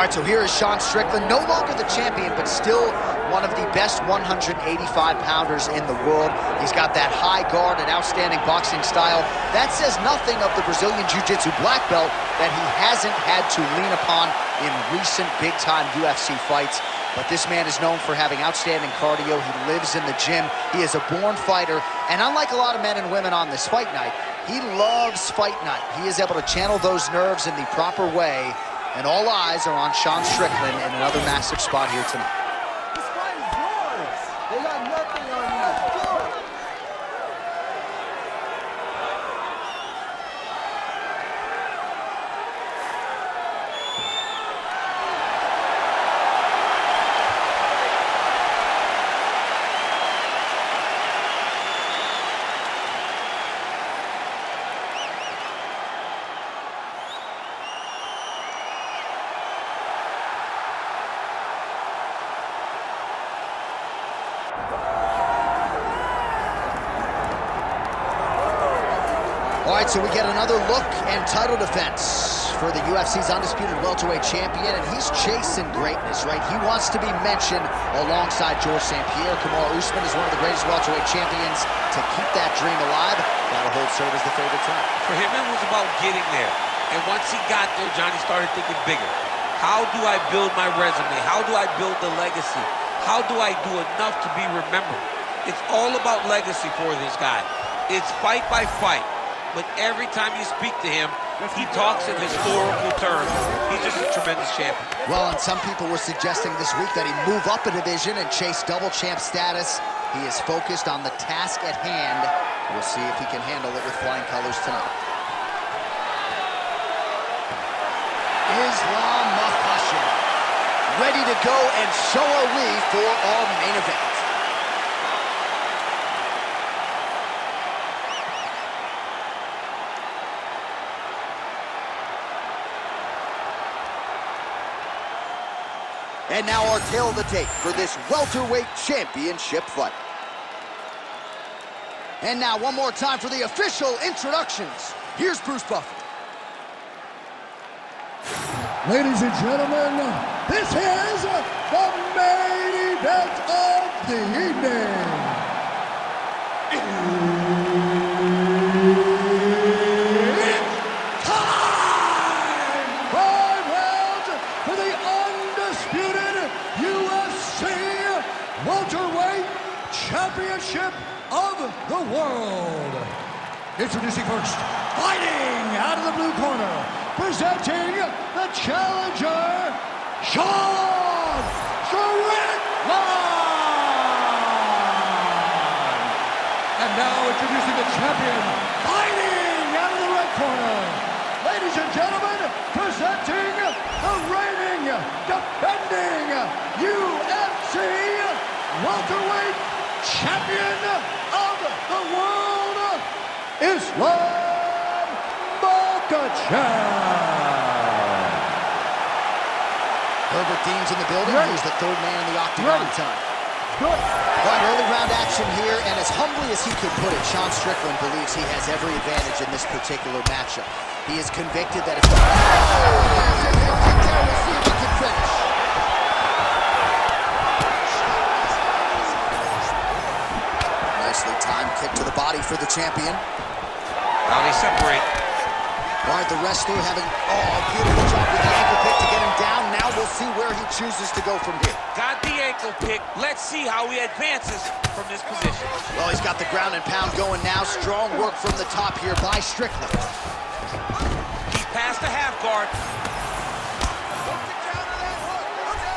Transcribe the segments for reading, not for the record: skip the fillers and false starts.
right, so here is Sean Strickland, no longer the champion, but still one of the best 185-pounders in the world. He's got that high guard and outstanding boxing style. That says nothing of the Brazilian Jiu-Jitsu black belt that he hasn't had to lean upon in recent big-time UFC fights. But this man is known for having outstanding cardio. He lives in the gym. He is a born fighter. And unlike a lot of men and women on this fight night, he loves fight night. He is able to channel those nerves in the proper way. And all eyes are on Sean Strickland in another massive spot here tonight. This fight is yours. They got nothing on you. Do it. All right, so we get another look and title defense for the UFC's undisputed welterweight champion, and he's chasing greatness, right? He wants to be mentioned alongside George St. Pierre. Kamaru Usman is one of the greatest welterweight champions. To keep that dream alive, gotta hold serve as the favorite tonight. For him, it was about getting there. And once he got there, Johnny started thinking bigger. How do I build my resume? How do I build the legacy? How do I do enough to be remembered? It's all about legacy for this guy. It's fight by fight. But every time you speak to him, he talks in historical terms. He's just a tremendous champion. Well, and some people were suggesting this week that he move up a division and chase double champ status. He is focused on the task at hand. We'll see if he can handle it with flying colors tonight. Islam Makhachev, ready to go, and so are we for our main event. And now our tail of the tape for this welterweight championship fight. And now one more time for the official introductions. Here's Bruce Buffer. Ladies and gentlemen, this is the main event of the evening. It's time! 5 rounds for the undisputed UFC welterweight championship of the world. Introducing first, fighting out of the blue corner, presenting the challenger, Sean Strickland! And now introducing the champion, fighting out of the red corner. Ladies and gentlemen, presenting the reigning, defending UFC welterweight champion of the world, Islam Makhachev. Herbert Dean's in the building. Ready. He's the third man in the octagon Ready. time. Good. Right, early round action here, and as humbly as he could put it, Sean Strickland believes he has every advantage in this particular matchup. He is convicted that if the... We'll see if he can finish. Nicely timed kick to the body for the champion. Now they separate. All right, the wrestler having a beautiful job with the ankle pick to get him down. Now we'll see where he chooses to go from here. Got the ankle pick. Let's see how he advances from this position. Well, he's got the ground and pound going now. Strong work from the top here by Strickland. He's past the half guard.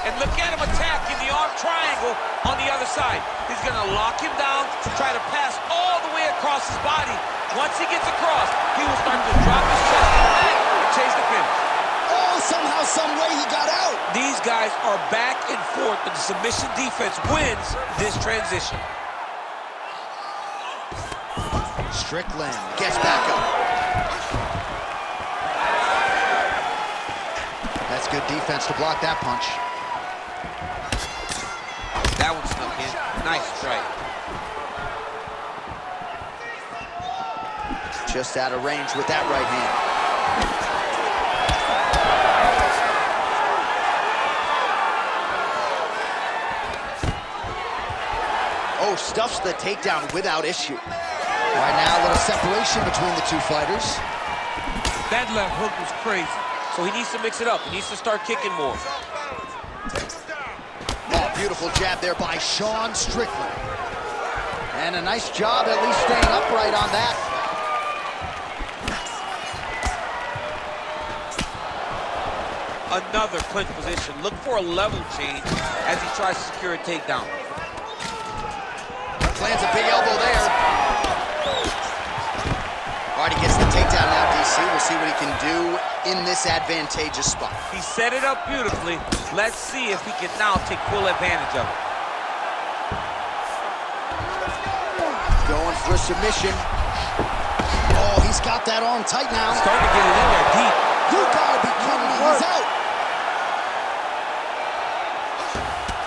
And look at him attack in the arm triangle on the other side. He's going to lock him down to try to pass all the way across his body. Once he gets across, he will start to drop his chest and chase the finish. Oh, somehow, some way he got out. These guys are back and forth, but the submission defense wins this transition. Strickland gets back up. That's good defense to block that punch. That one snuck in. Nice strike. Just out of range with that right hand. Oh, stuffs the takedown without issue. Right now, a little separation between the two fighters. That left hook was crazy. So he needs to mix it up. He needs to start kicking more. Oh, beautiful jab there by Sean Strickland. And a nice job at least staying upright on that. Another clinch position. Look for a level change as he tries to secure a takedown. Lands a big elbow there. All right, he gets the takedown now, DC. We'll see what he can do in this advantageous spot. He set it up beautifully. Let's see if he can now take full advantage of it. Going for a submission. Oh, he's got that arm tight now. Starting to get it in there deep. You gotta be kidding me. He's out.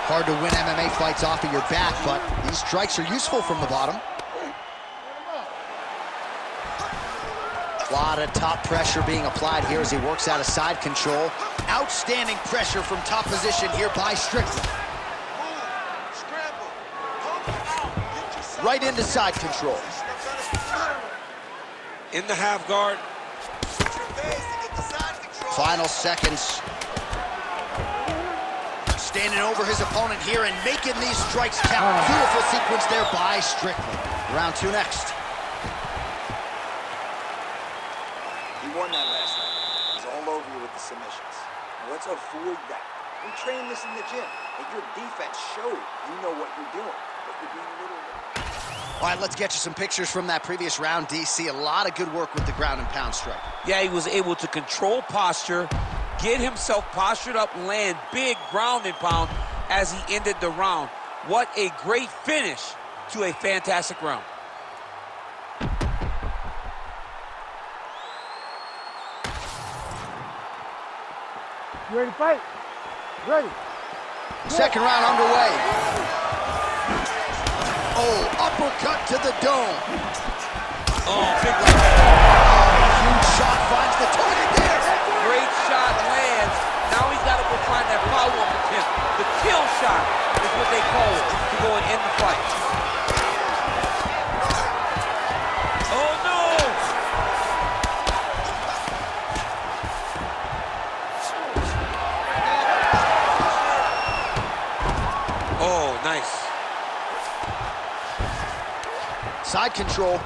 Hard to win MMA fights off of your back, but these strikes are useful from the bottom. A lot of top pressure being applied here as he works out of side control. Outstanding pressure from top position here by Strickland. Right into side control. In the half guard. Final seconds. Standing over his opponent here and making these strikes count. Beautiful sequence there by Strickland. Round 2 next. He won that last night. He's all over you with the submissions. Now let's avoid that. We train this in the gym, and your defense showed you know what you're doing, but you're being a little... All right, let's get you some pictures from that previous round, DC. A lot of good work with the ground and pound strike. Yeah, he was able to control posture, get himself postured up, land big ground and pound as he ended the round. What a great finish to a fantastic round. You ready to fight? Ready. Second round underway. Oh, uppercut to the dome. Oh, big right. Huge shot finds the target there. Great shot lands. Now he's got to go find that follow-up attempt. The kill shot is what they call it to go and end the fight. Oh, no! Oh, nice. Side control.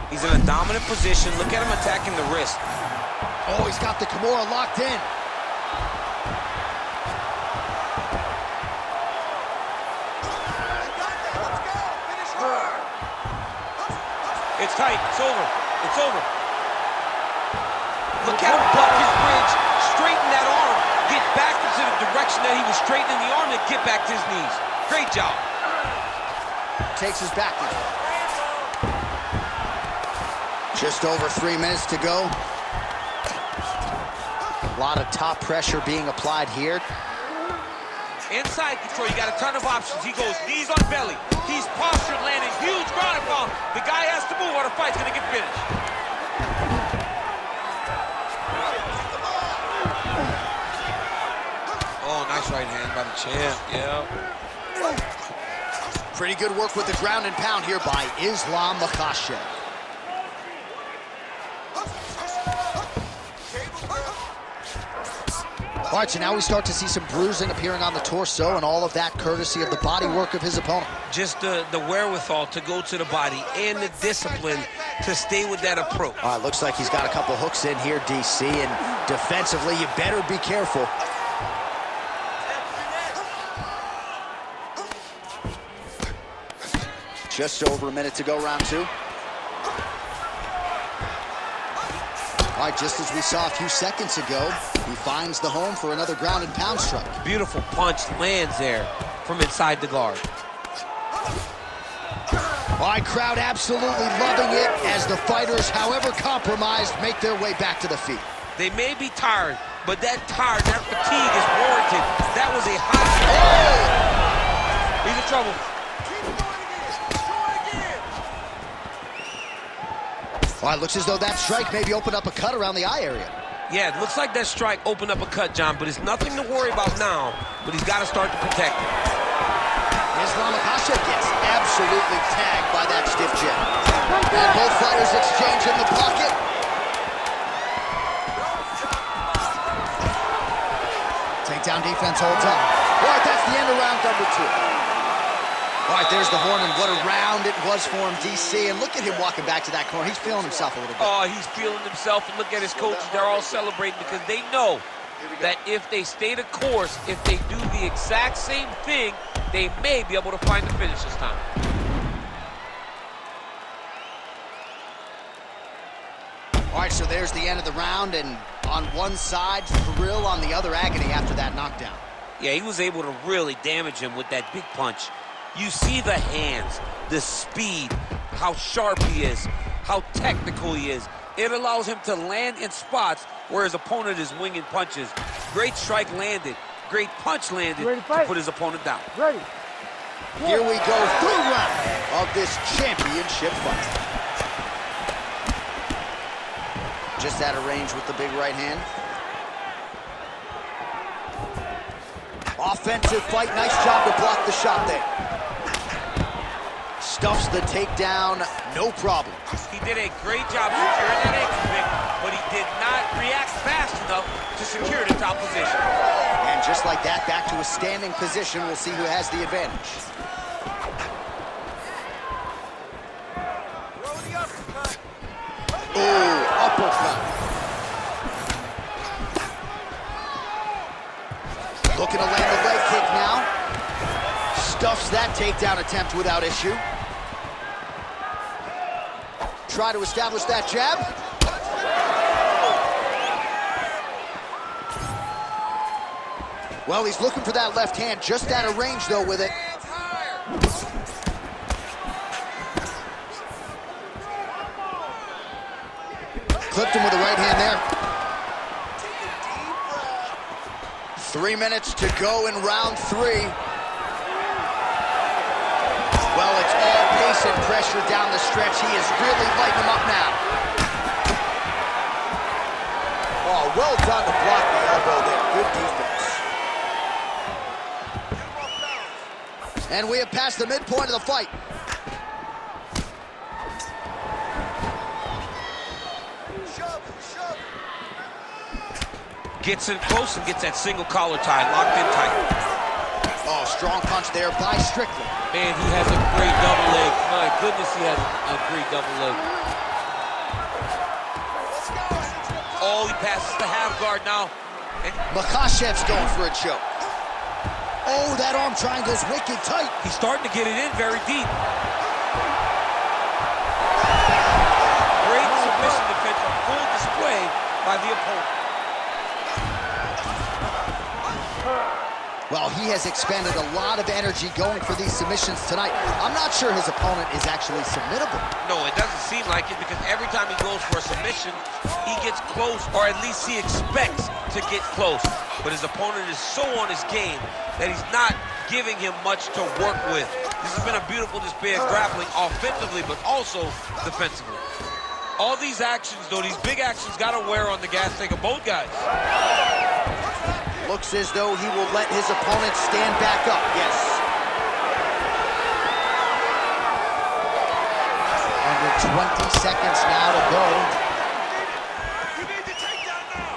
He's in a dominant position. Look at him attacking the wrist. Oh, he's got the Kimura locked in. It's tight. It's over. It's over. Look at him buck his bridge, straighten that arm, get back into the direction that he was straightening the arm, and get back to his knees. Great job. Takes his back knee. Just over 3 minutes to go. A lot of top pressure being applied here. Inside control, you got a ton of options. He goes knees on belly. He's postured, landing huge ground and pound. The guy has to move or the fight's gonna get finished. Oh, nice right hand by the champ, yeah. Pretty good work with the ground and pound here by Islam Makhachev. All right, so now we start to see some bruising appearing on the torso, and all of that courtesy of the body work of his opponent. Just the wherewithal to go to the body and the discipline to stay with that approach. All right, looks like he's got a couple hooks in here, DC, and defensively, you better be careful. Just over a minute to go, round 2. All right, just as we saw a few seconds ago, he finds the home for another ground and pound strike. Beautiful punch lands there from inside the guard. All right, crowd absolutely loving it as the fighters, however compromised, make their way back to the feet. They may be tired, but that fatigue is warranted. That was a hot... Oh! He's in trouble. All right, looks as though that strike maybe opened up a cut around the eye area. Yeah, it looks like that strike opened up a cut, John, but it's nothing to worry about now, but he's got to start to protect it. Islam Makhachev gets absolutely tagged by that stiff jab. And both fighters exchange in the pocket. Takedown defense holds up. All right, that's the end of round number 2. All right, there's the horn, and what a round it was for him, DC. And look at him walking back to that corner. He's feeling himself a little bit. Oh, he's feeling himself, and look at his coaches. They're all celebrating because they know that if they stay the course, if they do the exact same thing, they may be able to find the finish this time. All right, so there's the end of the round, and on one side, thrill, on the other, agony after that knockdown. Yeah, he was able to really damage him with that big punch. You see the hands, the speed, how sharp he is, how technical he is. It allows him to land in spots where his opponent is winging punches. Great strike landed, great punch landed to put his opponent down. Ready. Here we go, third round of this championship fight. Just out of range with the big right hand. Offensive fight, nice job to block the shot there. Stuffs the takedown, no problem. He did a great job securing that ankle pick, but he did not react fast enough to secure the top position. And just like that, back to a standing position. We'll see who has the advantage. Oh, uppercut. Looking to land the leg kick now. Stuffs that takedown attempt without issue. Try to establish that jab. Well, he's looking for that left hand, just out of range, though, with it. Clipped him with the right hand there. 3 minutes to go in round 3. Well, it's all pace and pressure down the stretch. He is really lighting him up now. Oh, well done to block the elbow there. Good defense. And we have passed the midpoint of the fight. Gets in close and gets that single collar tie locked in tight. Oh, strong punch there by Strickland. Man, he has a great double leg. My goodness, he has a great double leg. Oh, he passes the half guard now. And Makhachev's going for a choke. Oh, that arm triangle's wicked tight. he's starting to get it in very deep. Great submission defense on full display by the opponent. Well, he has expended a lot of energy going for these submissions tonight. I'm not sure his opponent is actually submittable. No, it doesn't seem like it because every time he goes for a submission, he gets close, or at least he expects to get close. But his opponent is so on his game that he's not giving him much to work with. This has been a beautiful display of grappling offensively, but also defensively. All these actions, though, these big actions, got to wear on the gas tank of both guys. Looks as though he will let his opponent stand back up. Yes. Under 20 seconds now to go. You need to take down now.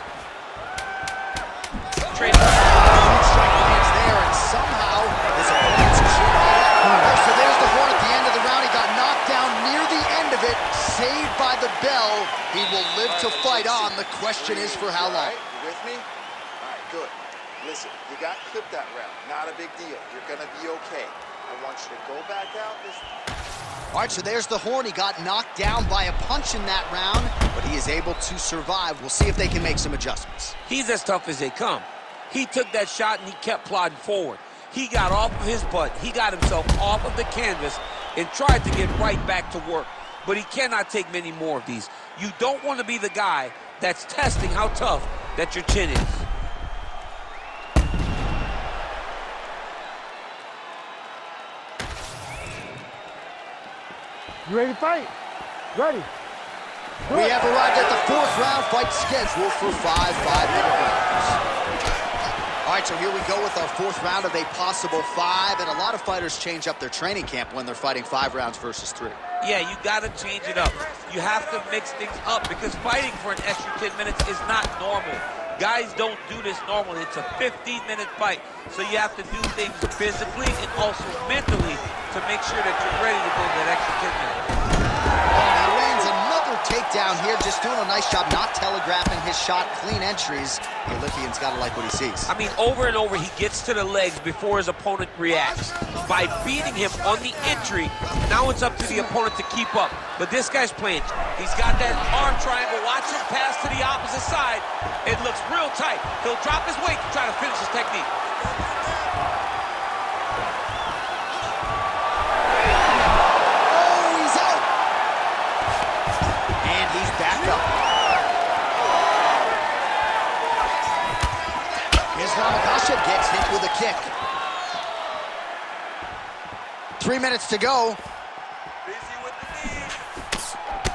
Strike lands there, and somehow his opponent's chin off. So there's the horn at the end of the round. He got knocked down near the end of it, saved by the bell. He will live to fight on. The question is for how long. You with me? All right, good. Listen, you got clipped that round. Not a big deal. You're going to be okay. I want you to go back out this... All right, so there's the horn. He got knocked down by a punch in that round, but he is able to survive. We'll see if they can make some adjustments. He's as tough as they come. He took that shot and he kept plodding forward. He got off of his butt. He got himself off of the canvas and tried to get right back to work. But he cannot take many more of these. You don't want to be the guy that's testing how tough that your chin is. You ready to fight? Ready. We have arrived at the 4th round, fight scheduled for 5 5-minute rounds. All All right, so here we go with our 4th round of a possible 5, and a lot of fighters change up their training camp when they're fighting 5 rounds versus 3. Yeah, you got to change it up. You have to mix things up because fighting for an extra 10 minutes is not normal. Guys don't do this normally. It's a 15-minute fight, so you have to do things physically and also mentally to make sure that you're ready to go that extra 10 minutes. He lands another takedown here, just doing a nice job not telegraphing his shot, clean entries. The Olympian's got to like what he sees. I mean, over and over, he gets to the legs before his opponent reacts. By beating him on the entry, now it's up to the opponent to keep up. But this guy's playing. He's got that arm triangle. Watch him pass to the opposite side. It looks real tight. He'll drop his weight to try to finish his technique. Makhachev gets hit with a kick. 3 minutes to go.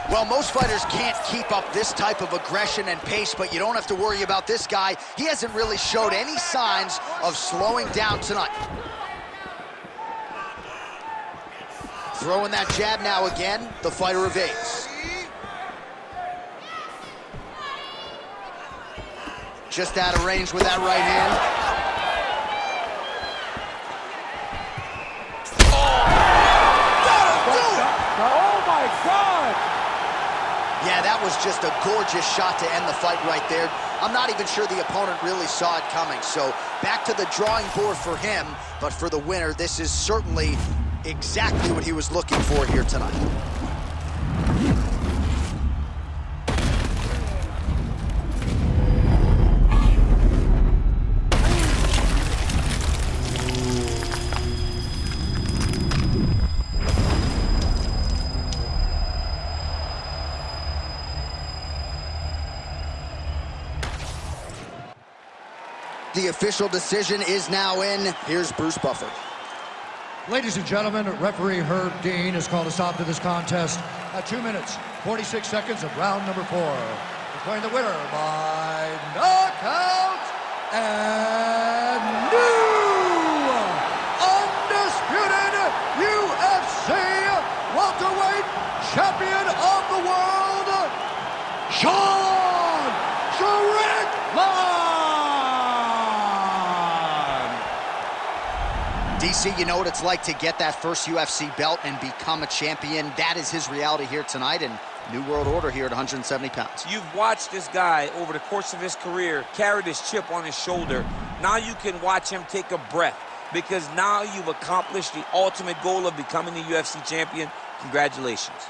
Well, most fighters can't keep up this type of aggression and pace, but you don't have to worry about this guy. He hasn't really showed any signs of slowing down tonight. Throwing that jab now again, the fighter evades. Just out of range with that right hand. Oh my God! Yeah, that was just a gorgeous shot to end the fight right there. I'm not even sure the opponent really saw it coming. So back to the drawing board for him, but for the winner, this is certainly exactly what he was looking for here tonight. The official decision is now in. Here's Bruce Buffer. Ladies and gentlemen, referee Herb Dean has called a stop to this contest at 2 minutes, 46 seconds of round number 4. Declaring the winner by knockout and new undisputed UFC welterweight champion of the world, Strickland! DC, you know what it's like to get that first UFC belt and become a champion. That is his reality here tonight, and new world order here at 170 pounds. You've watched this guy over the course of his career carry this chip on his shoulder. Now you can watch him take a breath because now you've accomplished the ultimate goal of becoming the UFC champion. Congratulations.